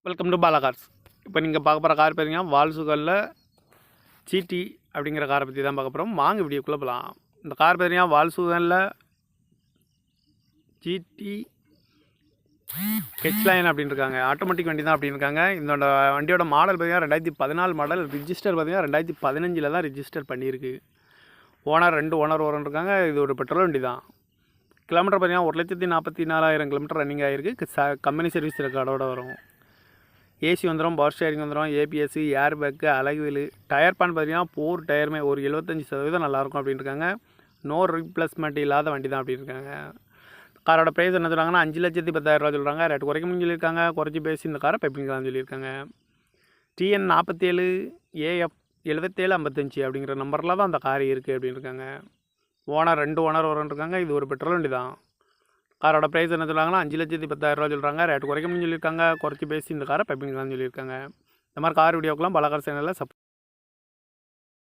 Welcome to Bala cars. இப்போ நீங்கள் பார்க்க போகிற கார் பார்த்தீங்கன்னா வால்சுகலில் ஜிடி அப்படிங்கிற காரை பற்றி தான் பார்க்க போகிறோம். வாங்க வீடியோக்குள்ளே போகலாம். இந்த கார் பார்த்தீங்கன்னா வால்சுகலில் ஜிடி ஹெச்லைன் அப்படின்னு இருக்காங்க. ஆட்டோமேட்டிக் வண்டி தான் அப்படின்னு இருக்காங்க. இந்த வண்டியோட மாடல் பார்த்தீங்கன்னா 2014 மாடல். ரிஜிஸ்டர் பார்த்தீங்கன்னா 2015 தான் ரிஜிஸ்டர் பண்ணியிருக்கு. ஓனர் 2 ஓனர் இருக்காங்க. இது ஒரு பெட்ரோல் வண்டி தான். கிலோமீட்டர் பார்த்தீங்கன்னா 1,44,000 கிலோமீட்டர் ரன்னிங் ஆகிருக்கு. கம்பெனி சர்வீஸ் ரெக்கார்டோட வரும். ஏசி வந்துடும், பவர் ஸ்டேரிங் வந்துடும், ஏபிஎஸ், ஏர் பேக்கு, அலகுவில். டயர் பான் பார்த்தீங்கன்னா 4 டயருமே ஒரு 75% நல்லாயிருக்கும் அப்படின்னு இருக்காங்க. நோ ரீப்ளேஸ்மெண்ட் இல்லாத வண்டி தான் அப்படின்னு இருக்காங்க. காரோட ப்ரைஸ் என்ன சொல்கிறாங்கன்னா 5,10,000 சொல்கிறாங்க. ரேட்டு குறைக்க முடியும் சொல்லியிருக்காங்க. குறைச்சி பேசி இந்த காரை பைப்பிங்கலாம் சொல்லியிருக்காங்க. TN 47 AF 7755 அப்படிங்கிற நம்பரில் தான் அந்த கார் இருக்குது அப்படின்னு இருக்காங்க. ஓனர் 2 ஓனர் இருக்காங்க. இது ஒரு பெட்ரோல் வண்டி தான். காரோட ப்ரைஸ் என்ன சொல்கிறாங்கன்னா 5,10,000 சொல்கிறாங்க. ரேட்டு குறைக்க முடியும் சொல்லியிருக்காங்க. குறைச்சி பேசி இந்த காரை பைப்பிங்கலாம் சொல்லியிருக்காங்க. இந்த மாதிரி கார் வீடியோக்கெலாம் பல கார் சேனலில்